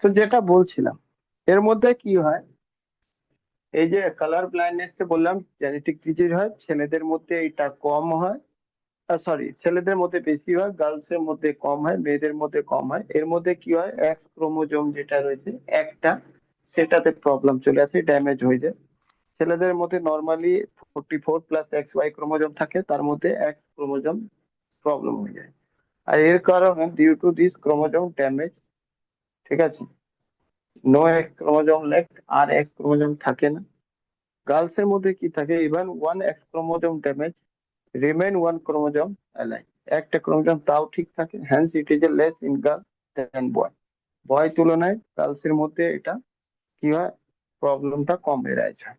তো যেটা বলছিলাম, এর মধ্যে কি হয়, এই যে কালার ব্লাইন্ডনেস বললাম জেনেটিক ডিজিজ হয়, ছেলেদের মধ্যে এটা কম হয়, সরি ছেলেদের মধ্যে বেশি হয়, গার্লস এর মধ্যে কম হয়, মেয়েদের মধ্যে কম হয়। এর মধ্যে কি হয়, এক্স ক্রোমোজোম যেটা রয়েছে একটা, সেটাতে প্রবলেম চলে আসে, ড্যামেজ হয়ে যায়। ছেলেদের মধ্যে নর্মালি 44+XY ক্রোমোজোম থাকে, তার মধ্যে এক্স ক্রোমোজোম প্রবলেম হয়ে যায়। আর এর কারণে due to this chromosome damage, ঠিক আছে, নো এক্স ক্রোমোজোম লেফট, আর এক্স ক্রোমোজোম থাকে না। গার্লস এর মধ্যে কি থাকে, even one X chromosome damage remain one chromosome alive, একটা ক্রোমোজোম তাও ঠিক থাকে, hence it is a less in girl than boy. Boy তুলনায় গার্লস এর মধ্যে এটা কি হয়, প্রবলেমটা কম এরাইজ হয়।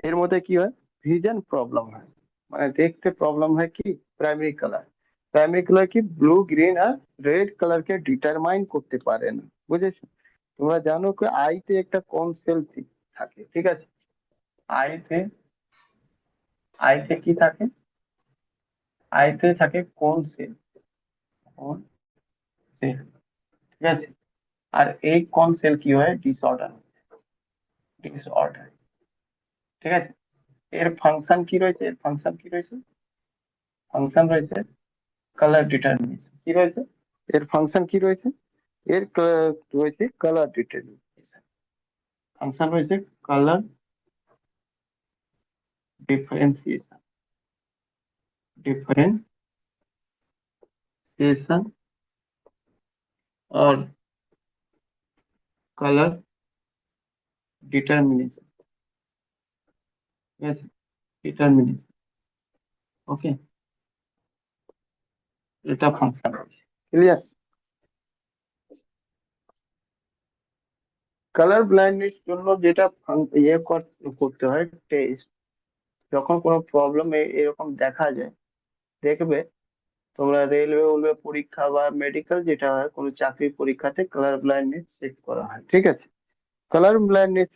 এর মধ্যে কি হয়, ভিশন প্রবলেম হয়, মানে দেখতে প্রবলেম হয় কি, প্রাইমারি কালার, প্রাইমারি কালার কি ব্লু গ্রিন আর রেড কালারকে ডিটারমাইন করতে পারে না, বুঝেছো? তোমরা জানো কি আইতে একটা কোন সেল থাকে, ঠিক আছে, আইতে, আইতে কি থাকে, আইতে থাকে কোন সেল, কোন সেল, ঠিক আছে। আর এই কোন সেল কি হয়, ডিসঅর্ডার, ডিসঅর্ডার, ঠিক আছে। এর ফাংশন কি রয়েছে, এর ফাংশন কি রয়েছে, ফাংশন রয়েছে কালার ডিটারমিনেশন, কি রয়েছে, এর ফাংশন কি রয়েছে, এর রয়েছে কালার ডিটারমিনেশন, ফাংশন রয়েছে কালার ডিফারেন্সিয়েশন, ডিফারেন্সিয়েশন और কালার ডিটারমিনেশন, ঠিক আছে, ডিটারমিনেশন, ওকে, এটা ফাংশন রয়েছে, ক্লিয়ার। কালার ব্লাইন্ডনেস জন্য যেটা করতে হয় টেস্ট, যখন কোনো প্রবলেম এরকম দেখা যায়, দেখবে তোমরা রেলওয়ে উলওয়ে পরীক্ষা বা মেডিকেল যেটা হয়, কোনো চাকরির পরীক্ষাতে কালার ব্লাইন্ডনেস চেক করা হয়, ঠিক আছে। কালার ব্লাইন্ডনেস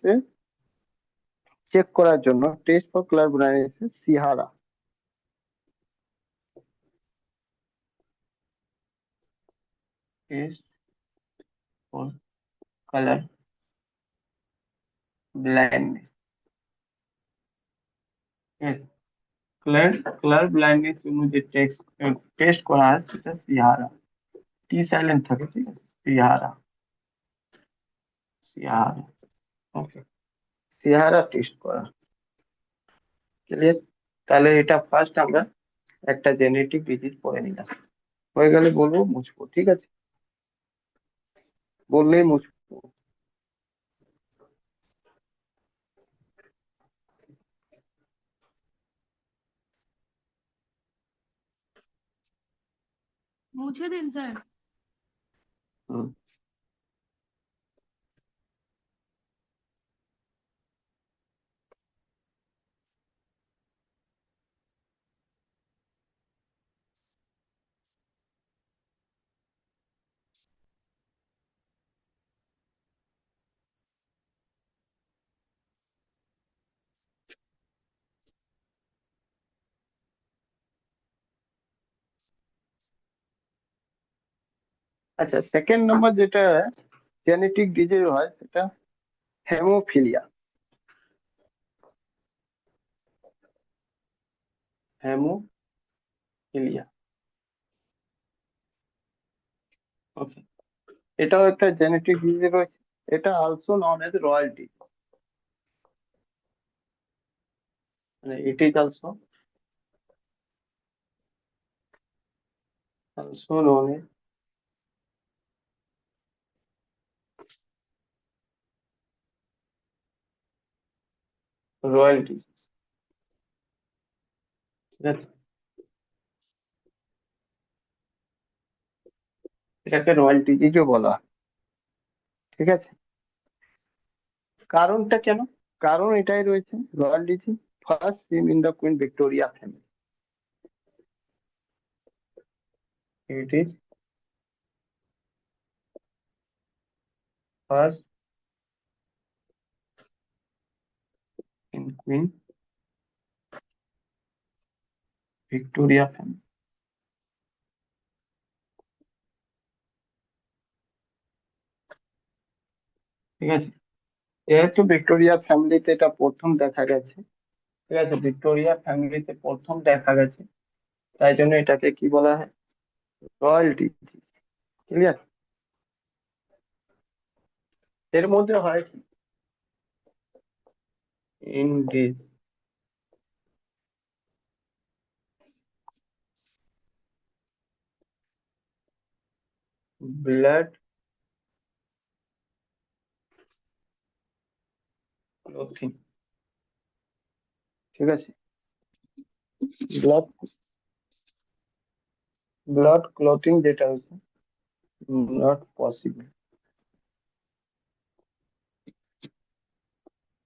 চেক করার জন্য test for colour blindness Ishihara, test for colour blindness, colour colour blindness জন্য যে টেস্ট টেস্ট করা হয় সেটা সিহারা, টি সাইলেন্ট থাকে, ঠিক আছে, সিহারা, সিহারা, ওকে, সিহারা টেস্ট করা, ক্লিয়ার। তাহলে এটা ফার্স্ট আমরা একটা জেনেটিক ডিজিজ পড়ে নিলাম, হয়ে গেলে বলবো মুছবো, ঠিক আছে, বললেই মুছবো। মুছে দিন স্যার। হুম। আচ্ছা, সেকেন্ড নম্বর যেটা জেনেটিক ডিজিজ হয় সেটা হেমোফিলিয়া, হেমোফিলিয়া, ওকে, এটাও একটা জেনেটিক ডিজিজ রয়েছে। এটা অলসো নন এজ রয়্যালটি, মানে it is also known as royalty, ঠিক আছে, এটাকে রয়্যাল ডিজিজও বলা হয়, ঠিক আছে। কারণটা কেন, কারণ এটাই রয়েছে, royal disease first seen in the queen Victoria family, it is first in queen Victoria family, ঠিক আছে, যেহেতু ভিক্টোরিয়া ফ্যামিলিতে এটা প্রথম দেখা গেছে, ঠিক আছে, ভিক্টোরিয়া ফ্যামিলিতে প্রথম দেখা গেছে, তাই জন্য এটাকে কি বলা হয়, রয়্যাল ডিজিজ। ক্লিয়ার? এর মধ্যে হয় কি, ইনডিস ব্লাড ক্লথিং। ঠিক আছে, ব্লাড ব্লাড ক্লথিং যেটা হচ্ছে নট পসিবল।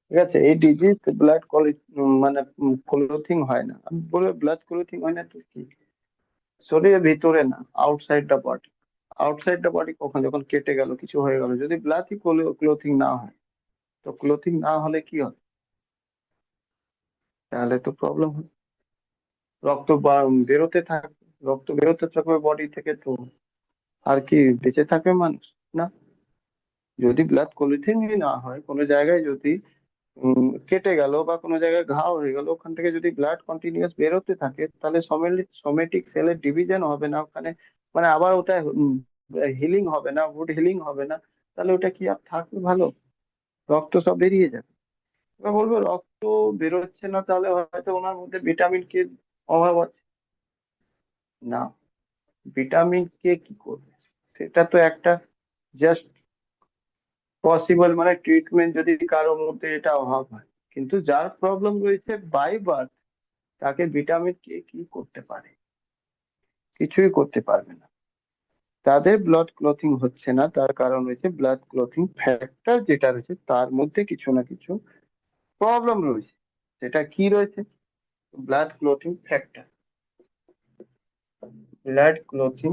ঠিক আছে, এই ডিজিজ ব্লাড মানে ক্লথিং হয় না। আমি বলে ব্লাড ক্লথিং হয় না তো কি, শরীরের ভিতরে না, outside the body. Outside the body কখন, যখন কেটে গেল, কিছু হয়ে গেল, যদি ব্লাডই ক্লথিং না হয়, তো ক্লথিং না হলে কি হয়, তাহলে তো প্রবলেম হয়, রক্ত বেরোতে থাকবে, রক্ত বেরোতে থাকবে বডি থেকে, তো আর কি বেঁচে থাকবে মানুষ? না। যদি ব্লাড ক্লথিং না হয়, কোনো জায়গায় যদি কেটে গেল বা কোনো জায়গায় ঘা হয়ে গেল, ওখান থেকে যদি ব্লাড কন্টিনিউয়াস বেরোতে থাকে, তাহলে সোমেটিক সেলের ডিভিশন হবে না ওখানে, মানে আবার ওটা হিলিং হবে না, উড হিলিং হবে না, তাহলে ওটা কি আর থাকবে ভালো? রক্ত সব বেরিয়ে যাবে। এবার বলবো রক্ত বেরোচ্ছে না, তাহলে হয়তো ওনার মধ্যে ভিটামিন কে অভাব আছে। না, ভিটামিন কে কি করবে, সেটা তো একটা জাস্ট পসিবল, মানে ট্রিটমেন্ট যদি কারোর মধ্যে এটা অভাব হয়। কিন্তু যার প্রবলেম রয়েছে বাই বার্থ, তাকে ভিটামিন কে কি করতে পারে? কিছুই করতে পারবে না। তাদের ব্লাড ক্লথিং হচ্ছে না, তার কারণ হচ্ছে ব্লাড ক্লথিং ফ্যাক্টর যেটা রয়েছে তার মধ্যে কিছু না কিছু প্রবলেম রয়েছে। সেটা কি রয়েছে? Blood clothing factor, blood clothing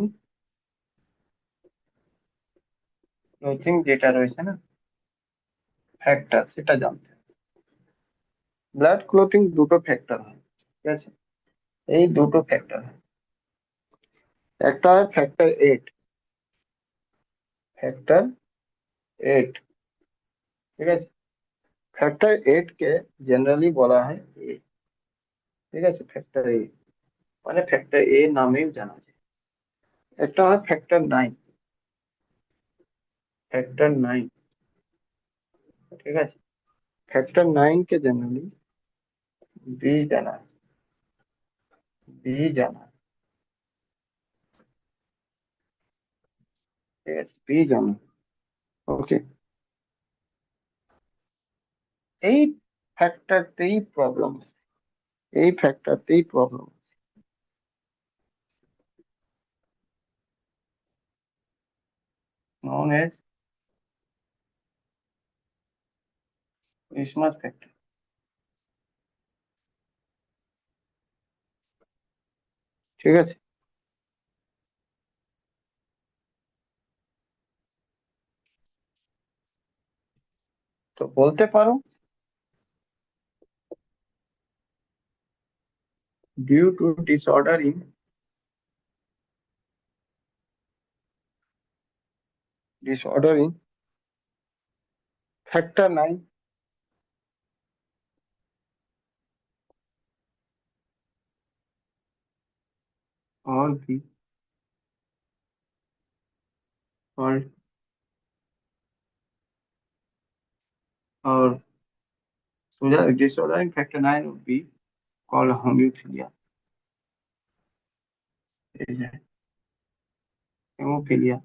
clothing যেটা রয়েছে না, ফ্যাক্টর, সেটা জানতে হবে। ব্লাড ক্লথিং দুটো ফ্যাক্টর হয়, ঠিক আছে, এই দুটো ফ্যাক্টর হয়। একটা হয় ফ্যাক্টর 8, ফ্যাক্টর 8, ঠিক আছে, ফ্যাক্টর 8 কে জেনারেলি বলা হয় এ। ঠিক আছে, ফ্যাক্টর 8 মানে ফ্যাক্টর নামেও জানা যায়। একটা হয় ফ্যাক্টর 9, ফ্যাক্টর 9, ঠিক আছে, ফ্যাক্টর 9 কে জেনারেলি বি জানা, বি জানা, ঠিক আছে, বি জানা। ওকে, এই ফ্যাক্টরতেই প্রবলেম, এই ফ্যাক্টরতেই problem, known as Christmas factor. ঠিক আছে, তো বলতে পারো due to disorder in factor 9, or the called or so the disorder in factor 9 would be called hemophilia, is a hemophilia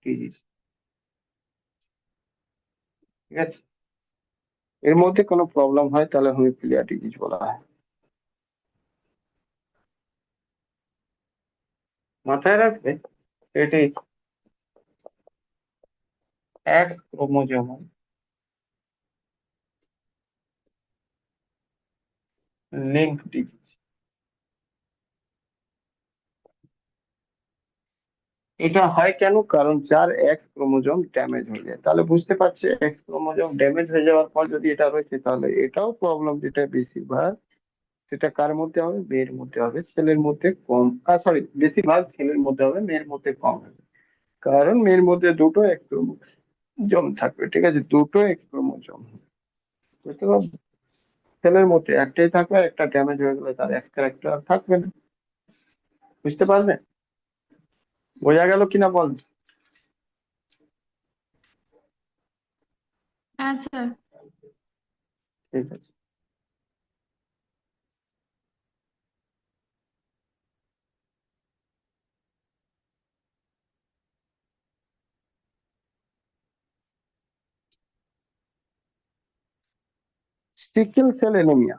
disease। ঠিক আছে, এর মধ্যে কোনো প্রবলেম হয় তাহলে হেমোফিলিয়া ডিজিজ বলা হয়। মাথায় রাখবে, এটি এক্স ক্রোমোজোমাল লিঙ্ক ডিজিজ। এটা হয় কেন, কারণ যার এক্স ক্রোমোজোম ড্যামেজ হয়ে যায়, তাহলে বুঝতে পারছে এক্স ক্রোমোজোম ড্যামেজ হয়ে যাওয়ার পর যদি এটা রয়েছে, তাহলে এটাও প্রবলেম, যেটা বেশিরভাগ, সেটা কার মধ্যে হবে, মেয়ের মধ্যে হবে, ছেলের মধ্যে কম, সরি, বেশিরভাগ ছেলের মধ্যে হবে, মেয়ের মধ্যে কম হবে। কারণ মেয়ের মধ্যে দুটো এক্স ক্রোমোজোম থাকবে, ঠিক আছে, দুটো এক্স ক্রোমোজোম। বুঝতে পারছো? ছেলের মধ্যে একটাই থাকবে, আর একটা ড্যামেজ হয়ে গেলে তার এক্স ক্যারেক্টার থাকবে না। বুঝতে পারবে? বোঝা গেল কিনা বল? হ্যাঁ স্যার। ঠিক আছে। সিকেল সেল অ্যানিমিয়া,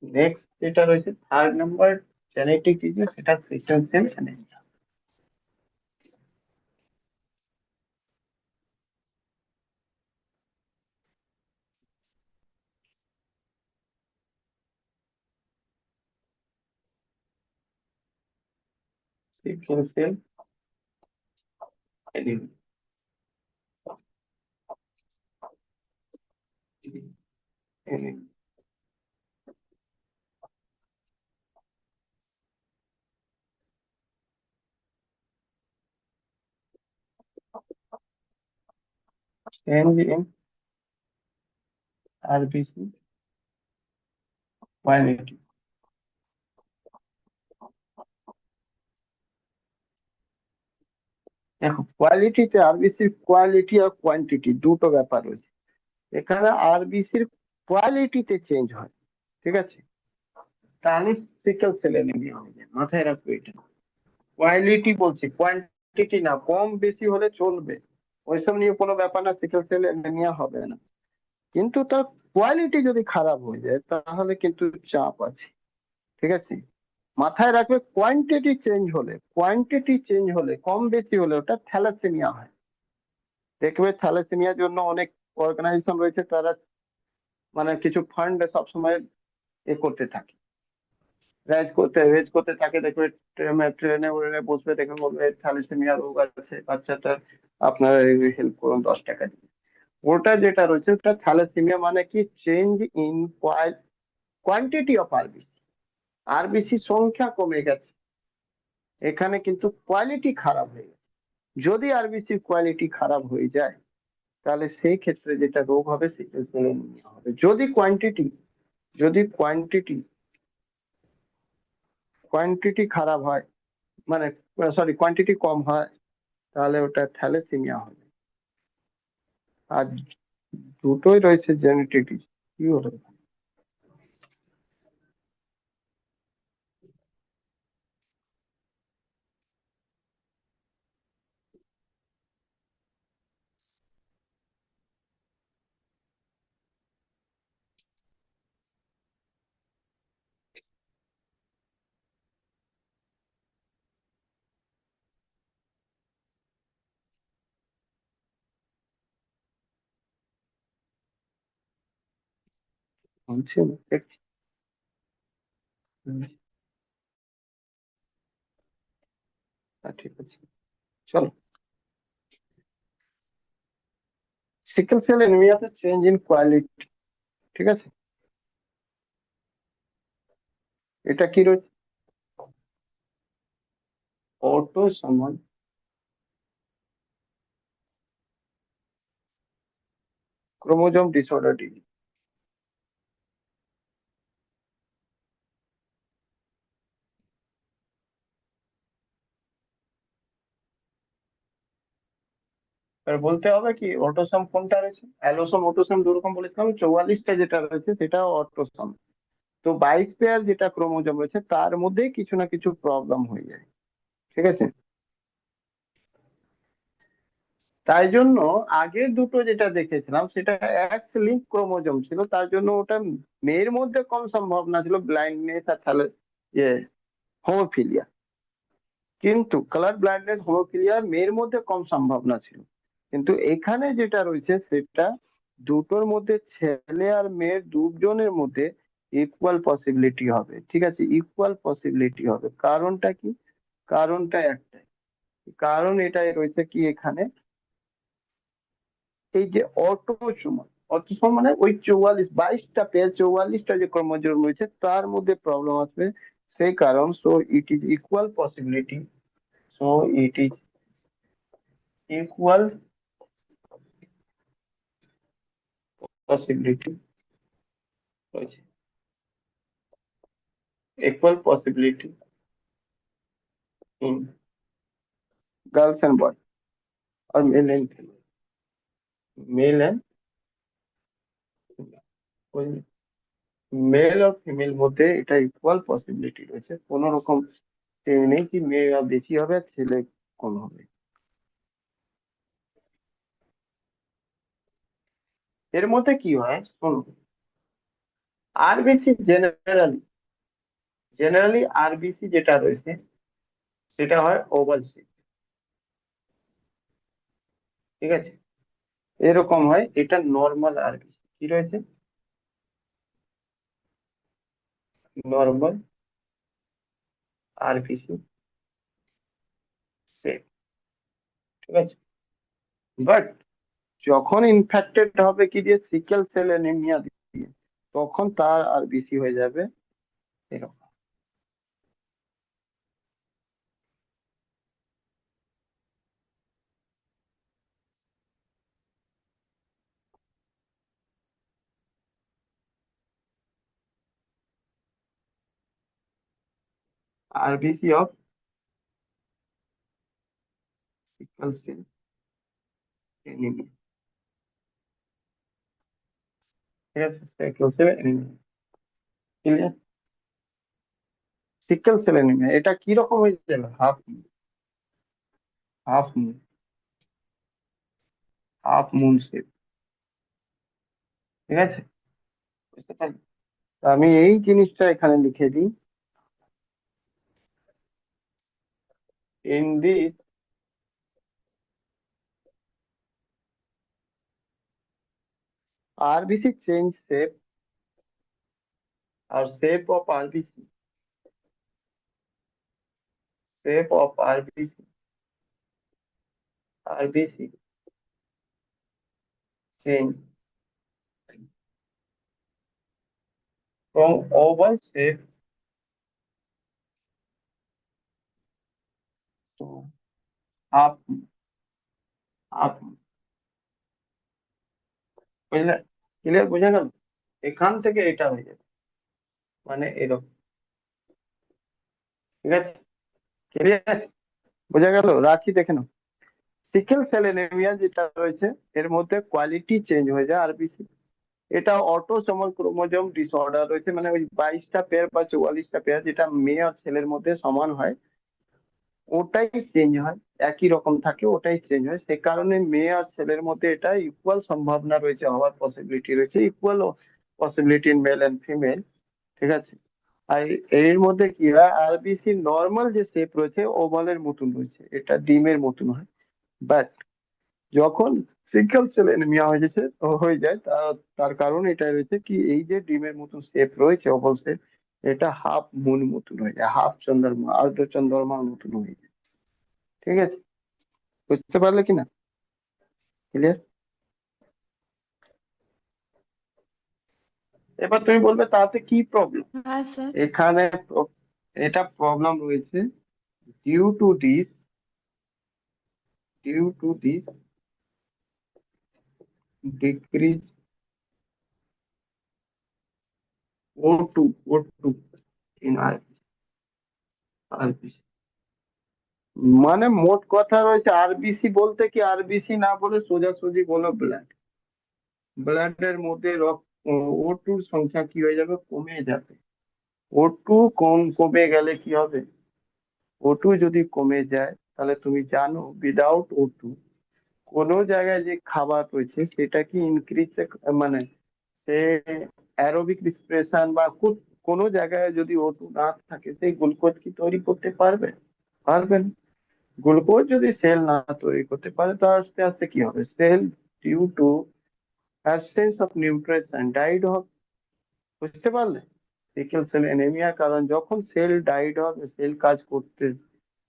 নেক্সট যেটা রয়েছে থার্ড নাম্বার জেনেটিক ডিজিজ, সেটা sickle cell anaemia. Sickle cell anaemia. change in RBC quality। দেখো, কোয়ালিটিতে আরবিসির কোয়ালিটি আর কোয়ান্টিটি দুটো ব্যাপার রয়েছে। এখানে আরবিসির কোয়ালিটিতে চেঞ্জ হয়, ঠিক আছে, তাহলে সিকেল সেল অ্যানিমিয়া হয়ে যায়। মাথায় রাখবে এটা। কোয়ালিটি বলছি, কোয়ান্টিটি না। কম বেশি হলে চলবে, ওইসব নিয়ে কোনো ব্যাপার না, সিকেল সেল অ্যানিমিয়া হবে না। কিন্তু তার কোয়ালিটি যদি খারাপ হয়ে যায় তাহলে কিন্তু চাপ আছে, ঠিক আছে। মাথায় রাখবে, কোয়ান্টিটি চেঞ্জ হলে কম বেশি হলে ওটা থ্যালাসেমিয়া হয়। দেখবে থ্যালাসেমিয়ার জন্য অনেক অর্গানাইজেশন রয়েছে, তারা মানে কিছু ফান্ড সবসময় এ করতে থাকে, রেজ করতে থাকে। দেখবে ট্রেনে উড়ে বসবে, দেখবে বলবে থ্যালাসেমিয়া রোগ আছে বাচ্চাটা, আপনারা হেল্প করুন 10 টাকা দিয়ে। ওটা যেটা রয়েছে ওটা থ্যালাসেমিয়া, মানে কি, change in quantity of RBC. RBC সংখ্যা কমে গেছে, এখানে কিন্তু কোয়ালিটি খারাপ হয়ে গেছে। যদি আরবিসির কোয়ালিটি খারাপ হয়ে যায় তাহলে সেই ক্ষেত্রে যেটা রোগ হবে সিকেল সেল অ্যানিমিয়া হবে। যদি কোয়ান্টিটি খারাপ হয়, মানে সরি কোয়ান্টিটি কম হয়, তাহলে ওটা থ্যালাসেমিয়া হবে। আর দুটোই রয়েছে জেনেটিক, কি হলো? বলছি না, দেখছি। হুম, ঠিক আছে, চলো। সিকেল সেল অ্যানিমিয়াতে চেঞ্জ ইন কোয়ালিটি, ঠিক আছে। এটা কি রয়েছে? Autosomal chromosome disorder disease. এবার বলতে হবে কি অটোসোম কোনটা রয়েছে। অ্যালোসোম, অটোসোম দু রকম বলেছিলাম, 44টা যেটা রয়েছে সেটা অটোসোম। তো 22 পেয়ার যেটা ক্রোমোজোম রয়েছে তার মধ্যেই কিছু না কিছু প্রবলেম হয়ে যায়, ঠিক আছে। তাই জন্য আগের দুটো যেটা দেখেছিলাম সেটা এক্স লিঙ্ক ক্রোমোজোম ছিল, তার জন্য ওটা মেয়ের মধ্যে কম সম্ভাবনা ছিল ব্লাইন্ডনেস আর ইয়ে হোমোফিলিয়া। কিন্তু কালার ব্লাইন্ডনেস হোমোফিলিয়া মেয়ের মধ্যে কম সম্ভাবনা ছিল। কিন্তু এখানে যেটা রয়েছে সেটা দুটোর মধ্যে, ছেলে আর মেয়ের দুজনের মধ্যে ইকুয়াল পসিবিলিটি হবে, ঠিক আছে, ইকুয়াল পসিবিলিটি হবে। কারণটা কি? কারণটা একটাই, কারণ এটাই রয়েছে কি এখানে, এই যে অটোসোম মানে ওই 22টা পেয়ার, 44টা যে ক্রোমোজোম রয়েছে তার মধ্যে প্রবলেম আসবে। সেই কারণ, so it is equal possibility so it is equal possibility রয়েছে, equal possibility in girls and boys or male and female, male and female, male আর ফিমেল মধ্যে এটা ইকুয়াল পসিবিলিটি রয়েছে, কোনো রকম নেই কি মেয়ে বেশি হবে আর ছেলে কম হবে। এর মধ্যে কি হয় শোনো, আরবিসি জেনারেলি আরবিসি যেটা রয়েছে সেটা হয় ওভাল শেপ, ঠিক আছে, এরকম হয়, এটা নর্মাল আরবিসি কি রয়েছে, নর্মাল আরবিসি শেপ, ঠিক আছে। বাট যখন ইনফেক্টেড হবে কি দিয়ে, সিকেল সেল অ্যানিমিয়া দিয়ে, তখন তার আরবিসি হয়ে যাবে এরকম। RBC of sickle cell anaemia, ঠিক আছে, sickle cell anaemia, clear. Sickle cell anaemia এটা কি রকম হয়ে যাবে, half moon, half moon shape, ঠিক আছে, বুঝতে পারলে? তো আমি এই জিনিসটা এখানে লিখে দিই, in this RBC change shape আর shape of RBC, shape of RBC change from oval shape to half half, বুঝলে, ক্লিয়ার, বোঝা গেল, এখান থেকে এটা হয়ে যাবে, মানে এরকম, ঠিক আছে, ক্লিয়ার, বোঝা গেল, রাখি দেখে নাও। সিকেল সেল অ্যানিমিয়া যেটা রয়েছে এর মধ্যে কোয়ালিটি চেঞ্জ হয়ে যায় আরবিসি, এটা অটোসোমাল ক্রোমোজোম ডিসঅর্ডার রয়েছে, মানে ওই 22টা পেয়ার বা 44টা পেয়ার যেটা মেয়ে আর ছেলের মধ্যে সমান হয় ওটাই চেঞ্জ হয়, একই রকম থাকে ওটাই চেঞ্জ হয়, সে কারণে মেয়ে আর ছেলের মধ্যে এটা ইকুয়াল সম্ভাবনা রয়েছে, হওয়ার পসিবিলিটি রয়েছে, equal possibility in male and female, ঠিক আছে। আর এর মধ্যে কি হয়, আরবিসি নর্মাল যে শেপ রয়েছে ওভালের মতন রয়েছে, এটা ডিমের মতন হয়, বাট যখন সিকেল সেল অ্যানিমিয়া হয়ে যায় তার তার কারণ এটা রয়েছে কি, এই যে ডিমের মতন শেপ রয়েছে ওভাল শেপ, এটা হাফ মুন মতন হয়ে যায়, হাফ চন্দ্রমা আর্ধ চন্দ্রমার মতন হয়ে যায়, ঠিক আছে, বুঝতে পারলে কিনা, ক্লিয়ার। এবার তুমি বলবে তাতে কি প্রবলেম, হ্যাঁ স্যার। এখানে এটা প্রবলেম রয়েছে, due to this due to this decrease O2 O2 in RBC, মানে মোট কথা রয়েছে, আরবিসি বলতে কি, আরবিসি না বলে সোজাসুজি বলো ব্লাডের মধ্যে O2 সংখ্যা কি হয়ে যাবে, কমে যাবে। O2 কমে গেলে কি হবে, O2 যদি কমে যায় তাহলে তুমি জানো উইদাউট O2 কোনো জায়গায় যে খাবার রয়েছে সেটা কি ইনক্রিজ, মানে সে অ্যারোবিক রেসপিরেশন বা কোনো জায়গায় যদি O2 না থাকে সেই গ্লুকোজ কি তৈরি করতে পারবে না। গ্লুকোজ যদি সেল না তৈরি করতে পারে তো আস্তে আস্তে কি হবে, cell due to absence of nutrition died হবে, বুঝতে পারলে, সিকেল সেল অ্যানিমিয়ার কারণ যখন সেল ডাইড হবে, সেল কাজ করতে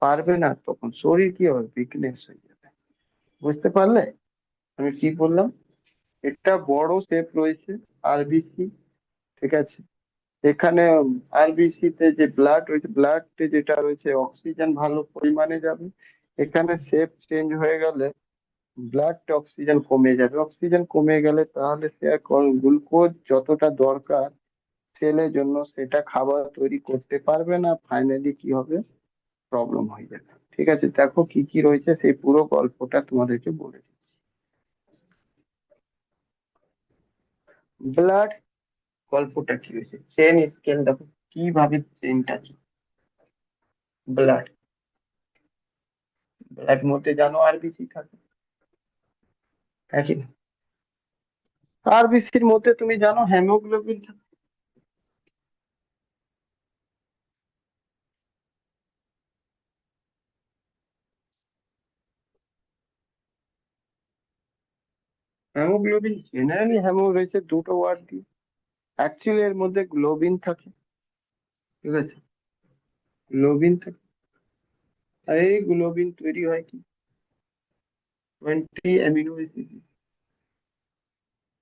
পারবে না, তখন শরীর কি হবে, উইকনেস হয়ে যাবে, বুঝতে পারলে আমি কি বললাম। এটা বড় শেপ রয়েছে আরবিসি, ঠিক আছে, এখানে আরবিসি তে যে ব্লাড রয়েছে, ব্লাডে যেটা রয়েছে অক্সিজেন ভালো পরিমাণে যাবে। এখানে শেপ চেঞ্জ হয়ে গেলে ব্লাড অক্সিজেন কমে যাবে, অক্সিজেন কমে গেলে তাহলে সে গ্লুকোজ যতটা দরকার সেলের জন্য সেটা খাবার তৈরি করতে পারবে না, ফাইনালি কি হবে, প্রবলেম হয়ে যাবে। ঠিক আছে, দেখো কি কি রয়েছে সেই পুরো গল্পটা তোমাদেরকে বলে দিই। ব্লাড গল্পটা কি হয়েছে, চেন স্কেল দেখো কিভাবে চেনটা, ব্লাড ব্লাড মধ্যে জানো আরবিসি থাকে, একই না? আরবিসির মধ্যে তুমি জানো হেমোগ্লোবিন থাকে। হেমোগ্লোবিন জেনারেলি হেমো রয়েছে দুটো ওয়ার্ড দিয়ে, অ্যাকচুয়ালি এর মধ্যে গ্লোবিন থাকে। ঠিক আছে, গ্লোবিন থাকে। আর এই গ্লোবিন তৈরি হয় কি 20 অ্যামিনো অ্যাসিড,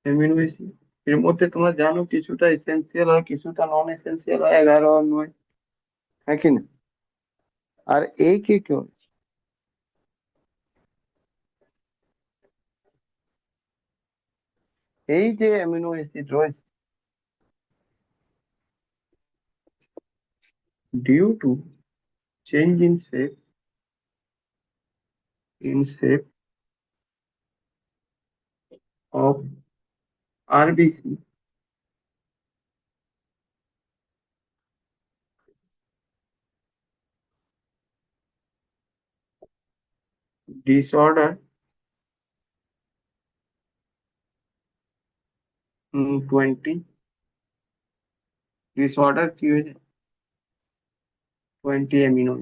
অ্যামিনো অ্যাসিড এর মধ্যে তোমরা জানো কিছুটা এসেন্সিয়াল হয় কিছুটা নন এসেন্সিয়াল হয়, 11 আর 9, হ্যাঁ কি না? আর এই কি কেউ, এই যে অ্যামিনো অ্যাসিড রয়েছে, due to change in shape of RBC, disorder 20, disorder কি হয়েছে 20 অ্যামিনো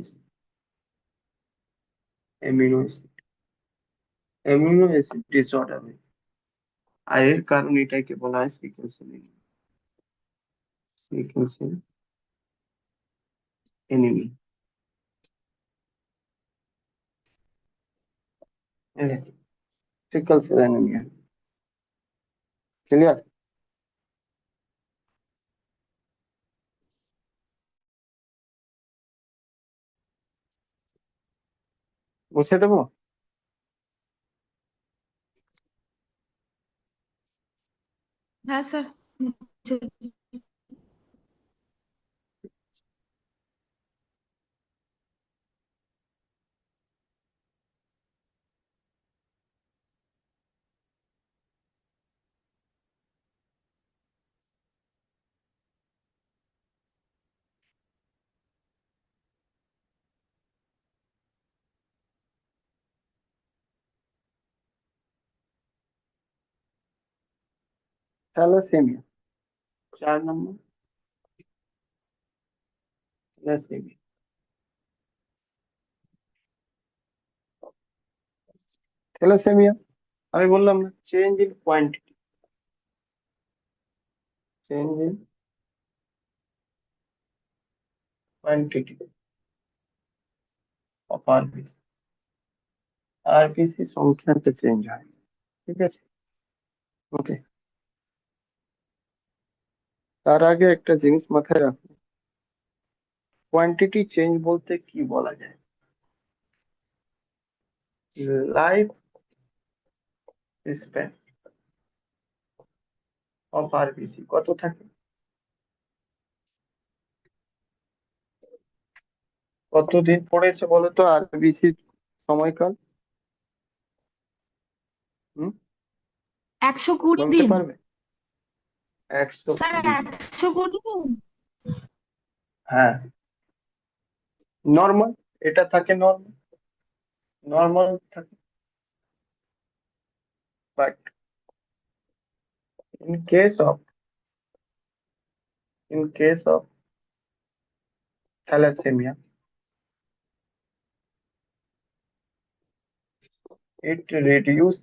অ্যাসিড ডিসঅর্ডার হয়েছে। আর এর কারণ এটাকে বলা হয় sickle cell anaemia. Sickle cell anaemia, clear? বুঝে দেবো? হ্যাঁ sir. Thalassaemia 4 number, thalassaemia. Thalassaemia আমি বললাম না, change in quantity, change in quantity of RBC, RBC সংখ্যাতে চেঞ্জ হয়। ঠিক আছে, ওকে। তার আগে একটা জিনিস মাথায় রাখো, কোয়ান্টিটি চেঞ্জ বলতে কি বলা যায়, লাইফ স্প্যান অফ আরবিসি কত থাকে, কতদিন পড়েছে বলো তো আরবিসির সময়কাল? হুম, 120 বলতে দিন পারবে? একশো স্যার, কুড়ি দিন 120 দিন। হ্যাঁ, নর্মাল, এটা থাকে নর্মাল, নর্মাল থাকে। But in case of in case of thalassemia it reduce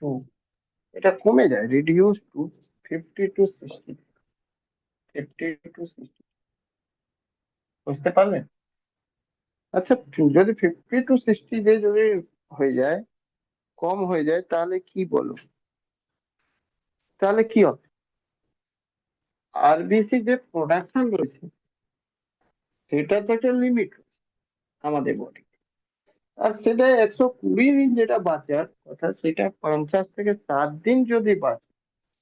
to, এটা কমে যায়, রিডিউস টু 50 to 60, 50 to 60, বুঝতে পারলে? আচ্ছা, যদি 50 to 60 ডে যদি হয়ে যায়, কম হয়ে যায়, তাহলে কি বলো, তাহলে কি হবে? আরবিসি যে প্রোডাকশন রয়েছে সেটা তো একটা লিমিট আমাদের বডি, আর সেটা 120 দিন যেটা বাঁচার কথা সেটা 50 থেকে 60 দিন যদি বাঁচে,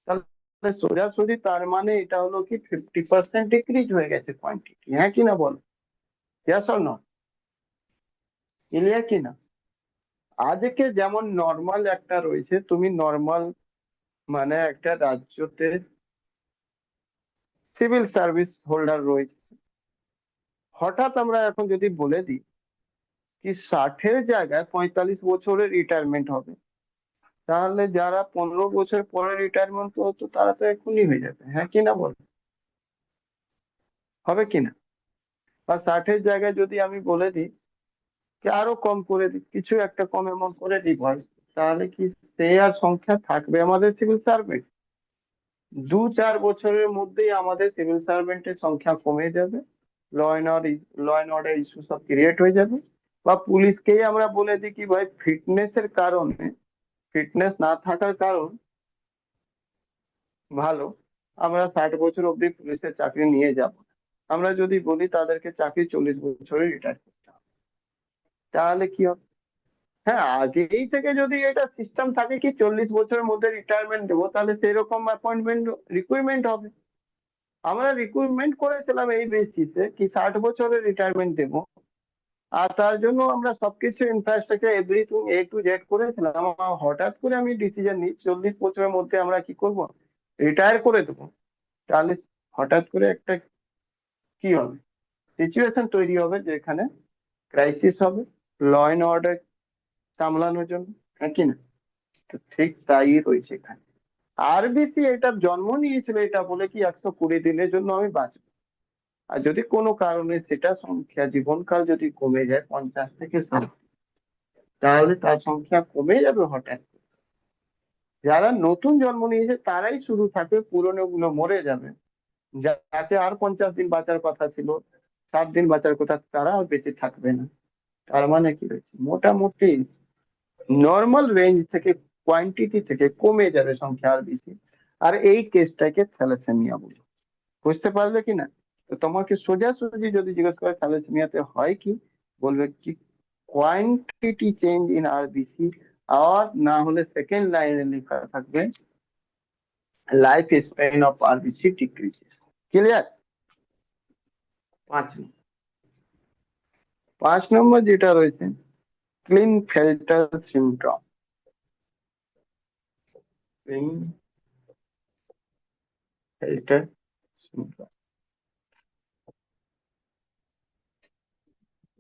তাহলে সোজাসুজি তার মানে এটা হলো কি 50% ডিক্রিজ হয়ে গেছে কোয়ান্টিটি, হ্যাঁ কি না বলো? Yes or no? ক্লিয়ার কি না? আজকে যেমন নর্মাল একটা রয়েছে, তুমি নর্মাল মানে একটা রাজ্যতে সিভিল সার্ভিস হোল্ডার রয়েছে, হঠাৎ আমরা এখন যদি বলে দিই কি 60-এর জায়গায় 45 বছরের রিটায়ারমেন্ট হবে, তাহলে যারা 15 বছর পরে রিটায়ারমেন্ট হতো তারা তো এক্ষুনি হয়ে যাবে, হ্যাঁ কি না বলো? হবে কি না? বা 60-এর জায়গায় যদি আমি বলে দিই কি আরো কম করে দিই, কিছু একটা কম অ্যামাউন্ট করে দিই ভাই, তাহলে কি সে আর সংখ্যা থাকবে আমাদের সিভিল সার্ভেন্ট? 2-4 বছরের মধ্যেই আমাদের সিভিল সার্ভেন্টের সংখ্যা কমে যাবে, ল অ্যান্ড অর্ডার ইস্যু সব ক্রিয়েট হয়ে যাবে। বা পুলিশকেই আমরা বলে দিই কি ভাই ফিটনেসের কারণে, ফিটনেস না থাকার কারণ ভালো, আমরা 60 বছর অব্দি পুলিশের চাকরি নিয়ে যাব, আমরা যদি বলি তাদেরকে চাকরি 40 বছরে রিটায়ার করতে হবে, তাহলে কি হবে? হ্যাঁ, আগেই থেকে যদি এটা সিস্টেম থাকে কি 40 বছরের মধ্যে রিটায়ারমেন্ট দেবো, তাহলে সেরকম অ্যাপয়েন্টমেন্ট রিক্রুটমেন্ট হবে। আমরা রিক্রুটমেন্ট করেছিলাম এই বেসিসে কি 60 বছরের রিটায়ারমেন্ট দেবো, আর তার জন্য আমরা সবকিছু infrastructure everything A to Z করেছিলাম। হঠাৎ করে আমি ডিসিশন নিই 40 বছরের মধ্যে আমরা কি করব, রিটায়ার করে দেবো, তাহলে হঠাৎ করে একটা কি হবে, সিচুয়েশন তৈরি হবে যেখানে ক্রাইসিস হবে ল অ্যান্ড অর্ডার সামলানোর জন্য, হ্যাঁ কি না? তো ঠিক তাই রয়েছে এখানে। আরবিসি এটা জন্ম নিয়েছিল এটা বলে কি 120 দিনের জন্য আমি বাঁচবো, আর যদি কোনো কারণে সেটা সংখ্যা জীবনকাল যদি কমে যায় 50 থেকে 60, তাহলে তার সংখ্যা কমে যাবে হঠাৎ। যারা নতুন জন্ম নিয়েছে তারাই শুধু থাকবে, পুরনো গুলো মরে যাবে, যাতে আর 50 দিন বাঁচার কথা ছিল, 60 দিন বাঁচার কথা, তারা আর বেঁচে থাকবে না। তার মানে কি রয়েছে, মোটামুটি নর্মাল রেঞ্জ থেকে কোয়ান্টিটি থেকে কমে যাবে সংখ্যা আর বেশি। আর এই কেসটাকে থ্যালাসেমিয়া বলে, বুঝতে পারলে কি না? তো তোমাকে সোজাসুজি যদি জিজ্ঞেস করে থ্যালাসেমিয়াতে হয় কি, বলবে কি কোয়ান্টিটি চেঞ্জ ইন আরবিসি, আর না হলে সেকেন্ড লাইনে লেখা থাকবে life span of RBC decreases. Clear? 5 নম্বর, 5 নম্বর যেটা রয়েছে ক্লিন ফেল্টার সিন্ড্রোম। ক্লিন ফেল্টার সিন্ড্রোম,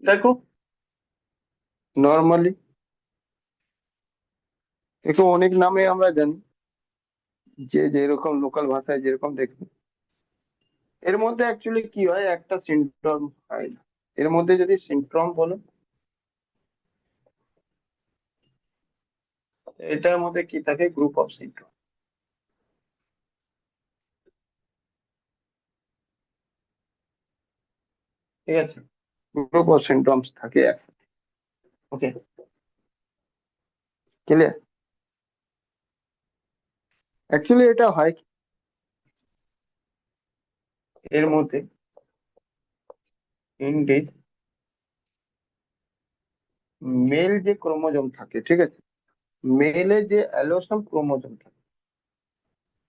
দেখো নর্মালি একে অনেক নামে আমরা জানি, যে যেরকম লোকাল ভাষায় যেরকম দেখবে, এর মধ্যে অ্যাকচুয়ালি কি হয়, একটা সিনড্রোম হয় না। এর মধ্যে যদি সিনড্রোম বলো, এটার মধ্যে কি থাকে, গ্রুপ অফ সিনড্রোম, ঠিক আছে? গ্রুপ অফ সিনড্রোমস থাকে একসাথে। ওকে, ক্লিয়ার? অ্যাকচুয়ালি এটা হয় কি, এর মধ্যে ইনডিস মেল যে ক্রোমোজোম থাকে, ঠিক আছে, মেলে যে অ্যালোসোম ক্রোমোজোম থাকে,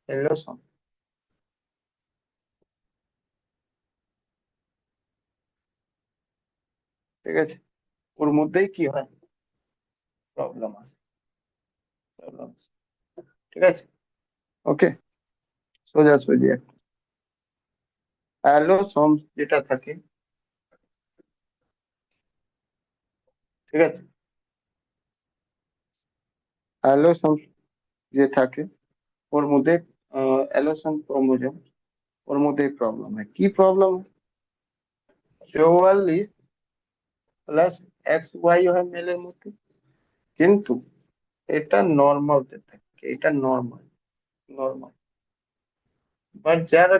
অ্যালোসোম, ঠিক আছে, ওর মধ্যেই কি হয়, প্রবলেম আছে, প্রবলেম আছে, ঠিক আছে? ওকে, সোজাসুজি অ্যালোসোম যেটা থাকে, ঠিক আছে, অ্যালোসোম যে থাকে ওর মধ্যে অ্যালোসোম ক্রোমোজোম, ওর মধ্যে প্রবলেম হয়, কি প্রবলেম? 44+XY হয় মেলের মধ্যে, কিন্তু এটা নর্মাল থাকে, এটা নর্মাল, নর্মাল। বাট যারা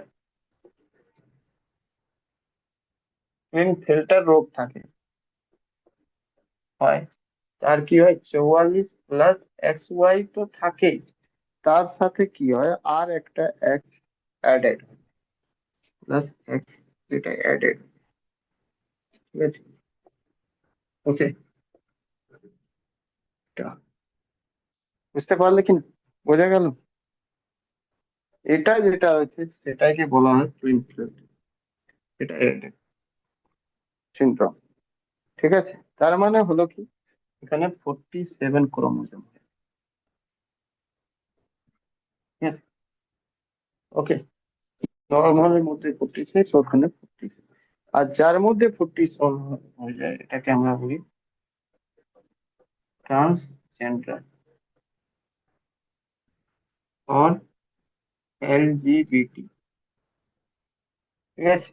ফিল্টার রোগ থাকে হয়, তার কি হয় 44+XY তো থাকেই, তার সাথে কি হয় আর একটা এক্স অ্যাডেড, প্লাস এক্স যেটা অ্যাডেড, ঠিক আছে। ওকে, বুঝতে পারলে কি না? বোঝা গেল? এটা যেটা আছে সেটাকে বলা হয় টুইন ফ্লেম, এটা অ্যাডেড সিনড্রোম, ঠিক আছে। তার মানে হলো কি, এখানে 47 ক্রোমোজোম, ঠিক আছে। ওকে, নর্মালের মধ্যে 46, ওখানে 46, আর যার মধ্যে 47 হয়ে যায় এটাকে আমরা বলি ট্রান্সজেন্ডার অর এলজিবিটি, ঠিক আছে।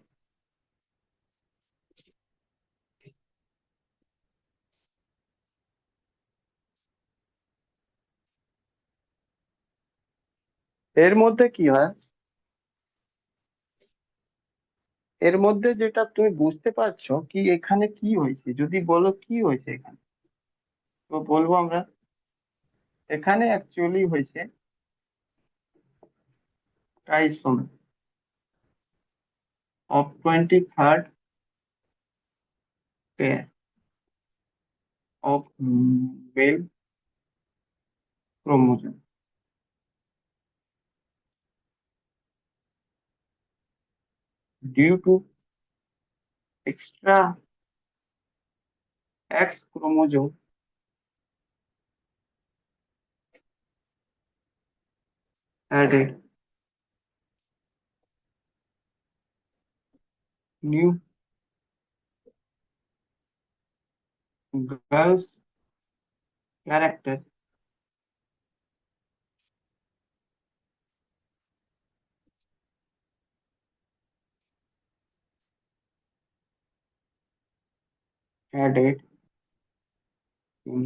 এর মধ্যে কি হয়, এর মধ্যে যেটা তুমি বুঝতে পারছো কি এখানে কি হয়েছে, যদি বলো কি হয়েছে এখানে, তো বলবো আমরা এখানে অ্যাকচুয়ালি হয়েছে trisomy of 23rd pair of male chromosome due to extra X chromosome added, new girl's character added in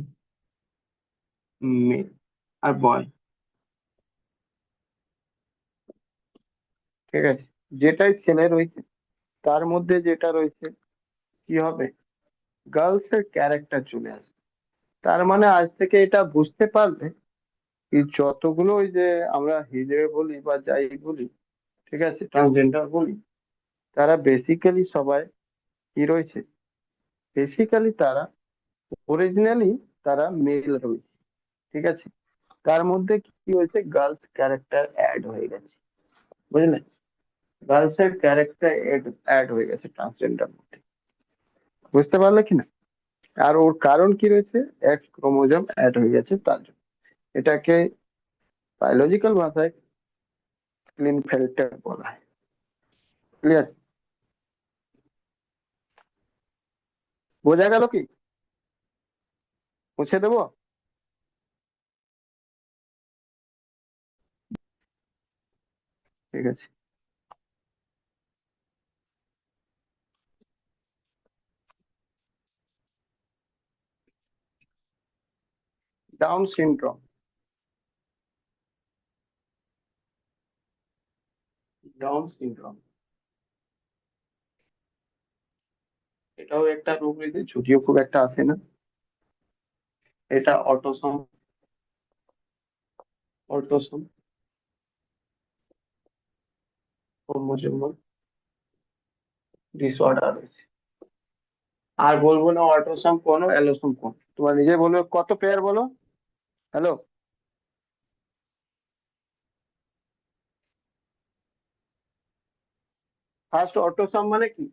male আর boy, ঠিক আছে। যেটাই ছেলে রয়েছে তার মধ্যে যেটা রয়েছে কি হবে, গার্লস এর ক্যারেক্টার চলে আসবে। তার মানে আজ থেকে এটা বুঝতে পারবে কি যতগুলো ওই যে আমরা হিজড়ে বলি বা যাই বলি, ঠিক আছে, ট্রান্সজেন্ডার বলি, তারা বেসিক্যালি সবাই কি রয়েছে, বেসিক্যালি তারা অরিজিনালি তারা মেল রয়েছে, ঠিক আছে। তার মধ্যে কি হয়েছে, গার্লস ক্যারেক্টার অ্যাড হয়ে গেছে, বুঝলে? গার্লস এর ক্যারেক্টার অ্যাড হয়ে গেছে ট্রান্সজেন্ডার মধ্যে, বুঝতে পারলে কি না? আর ওর কারণ কি রয়েছে, এক্স ক্রোমোজোম অ্যাড হয়ে গেছে তার জন্য। এটাকে বায়োলজিক্যাল ভাষায় ক্লিনফেল্টার বলা হয়। ক্লিয়ার? বোঝা গেল কি? মুছে দেবো? ঠিক আছে। ডাউন সিনড্রোম, ডাউন সিনড্রোম এটাও একটা রোগ রয়েছে, যদিও খুব একটা আসে না। এটা অটোসোম, অটোসোম ক্রোমোজোমাল ডিসঅর্ডার রয়েছে। আর বলবো না অটোসোম কোন অ্যালোসোম কোন, তোমার নিজে বলবে কত পেয়ার বলো। হ্যালো, ফার্স্ট অটোসোম মানে কি,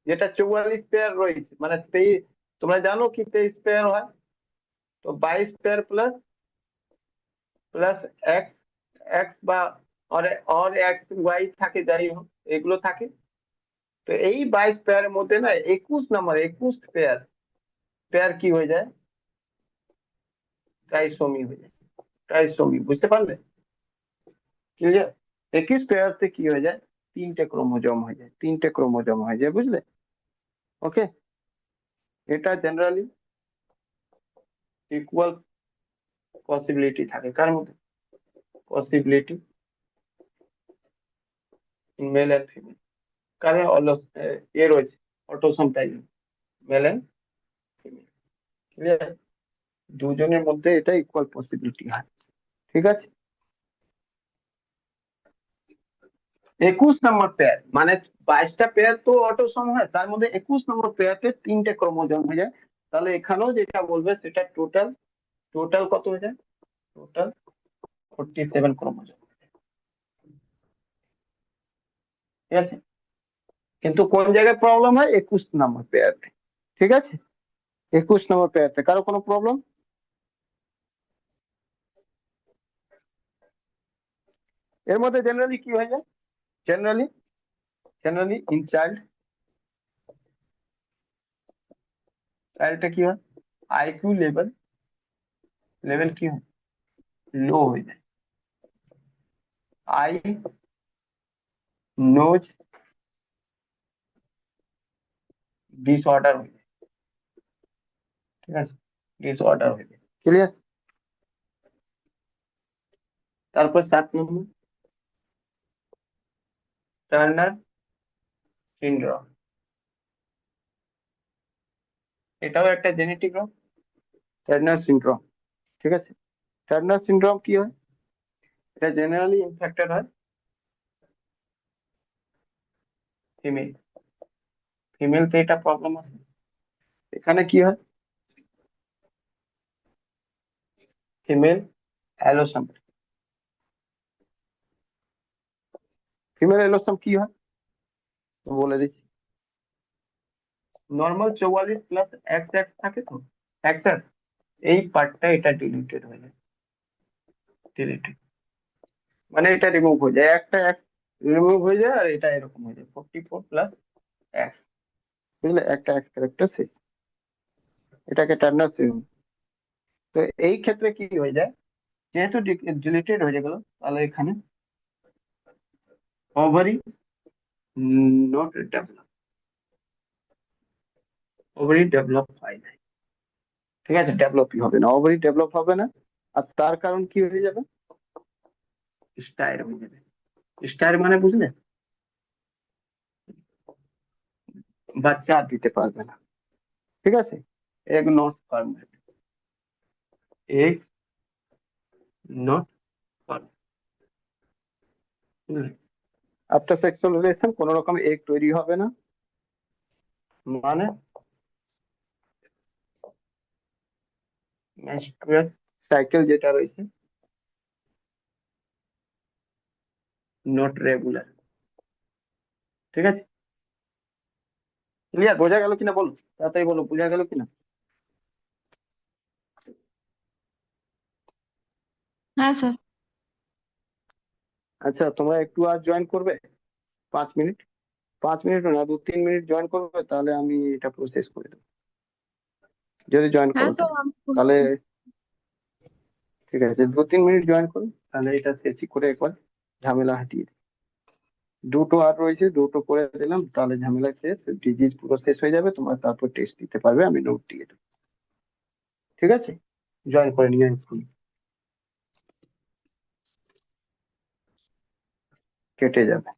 যেটা 44 পেয়ার রয়েছে, মানে 23, তোমরা জানো কি 23 পেয়ার হয়, তো 22 pair plus plus x, x বা অর অর এক্স ওয়াই থাকে, যাই হোক এগুলো থাকে। তো এই 22 পেয়ারের মধ্যে না 21 নাম্বার, 21 পেয়ার, পেয়ার কি হয়ে যায়, ট্রাইসোমি হয়ে যায়। ট্রাইসোমি, বুঝতে পারলে? ক্লিয়ার? 21 পেয়ারতে কি হয়ে যায়, তিনটে ক্রোমোজোম হয়ে যায়, তিনটে ক্রোমোজোম হয়ে যায়, বুঝলে? ওকে, এটা জেনারেলি ইকুয়াল পসিবিলিটি থাকে কার মধ্যে, possibility in male and female, কারণ এ রয়েছে autosome type, male and female. Clear? দুজনের মধ্যে এটা ইকুয়াল পসিবিলিটি হয়, ঠিক আছে। 21 নম্বর পেয়ার, মানে 22টা পেয়ার তো অটোসম হয়, তার মধ্যে 21 নম্বর পেয়ারতে 3টে ক্রোমোজোম হয়ে যায়। তাহলে এখানেও যেটা বলবে সেটা টোটাল, টোটাল কত হয়ে যায়, টোটাল 47 ক্রোমোজোম। ঠিক আছে, কিন্তু কোন জায়গায় প্রবলেম হয়, 21 নম্বর পেয়ারতে। ঠিক আছে, 21 নম্বর পেয়ারতে কারো কোনো প্রবলেম? এর মধ্যে জেনারেলি কি হয়ে যায়, জেনারেলি জেনারেলি ইন চাইল্ডটা কি হয়, আইকিউ লেভেল, লেভেল কি হয়, লো হয়ে যায়। আই নোজ ডিসঅর্ডার হয়ে যায়। ঠিক আছে, ডিসঅর্ডার হয়ে যায়, ক্লিয়ার। তারপর 7 নম্বর, টার্নার সিনড্রোম। এটাও একটা জেনেটিক রোগ, টার্নার সিনড্রোম। ঠিক আছে, টার্নার সিনড্রোম কি হয়, এটা জেনারেলি ইনফেক্টেড হয় ফিমেল, ফিমেলতে এটা প্রবলেম আছে। এখানে কি হয়, ফিমেল অ্যালোসাম, ফিমেল অ্যালোসাম কি হয় তো বলে দিচ্ছি। নর্মাল 44 প্লাস এক্স এক্স থাকে তো, এক্স এক্স, এই পার্টটা এটা ডিলিটেড হয়ে যায়, ডিলিটেড মানে এটা রিমুভ হয়ে যায়, একটা এক্স রিমুভ হয়ে যায়, আর এটা এরকম হয়ে যায় 44 প্লাস এক্স, বুঝলে, একটা এক্স ক্যারেক্টার শেষ, এটাকে টার্নার সিনড্রোম। তো এই ক্ষেত্রে কি হয়ে যায়, যেহেতু ডিলিটেড হয়ে গেল, তাহলে এখানে ovary not develop, ovary develop হয় না। ঠিক আছে, ডেভেলপই হবে না, ওভারি ডেভেলপ হবে না। আর তার কারণ কি হয়ে যাবে, স্টাইর হয়ে যাবে। স্টাইর মানে বুঝলে, বাচ্চা আর দিতে পারবে না। ঠিক আছে, egg not ferment, egg not ferment, after sexual relation কোন রকম এগ তৈরি হবে না, মানে মেনস্ট্রুয়াল সাইকেল যেটা রয়েছে নট রেগুলার। ঠিক আছে, ক্লিয়ার, বোঝা গেল কিনা বলো, তাড়াতাড়ি বলো, বোঝা গেল কিনা। হ্যাঁ স্যার। আচ্ছা, তোমরা একটু আর জয়েন করবে, 5 মিনিট, 5 মিনিট না, 2-3 মিনিট জয়েন করবে, তাহলে আমি এটা প্রসেস করে দেবো, যদি জয়েন হ্যাঁ করো স্যার, তুমি। আমি তাহলে শুনছি। ঠিক আছে, 2-3 মিনিট জয়েন করো, তাহলে এটা শেষই করে একবার ঝামেলা হাটিয়ে দিই। দুটো আর রয়েছে, দুটো করে দিলাম, তাহলে ঝামেলা শেষ, ডিজিজ পুরো শেষ হয়ে যাবে, তোমার তারপর টেস্ট দিতে পারবে, আমি নোট দিয়ে দেবো। ঠিক আছে, জয়েন করে নিয়ে স্কুল, কেটে যাবে।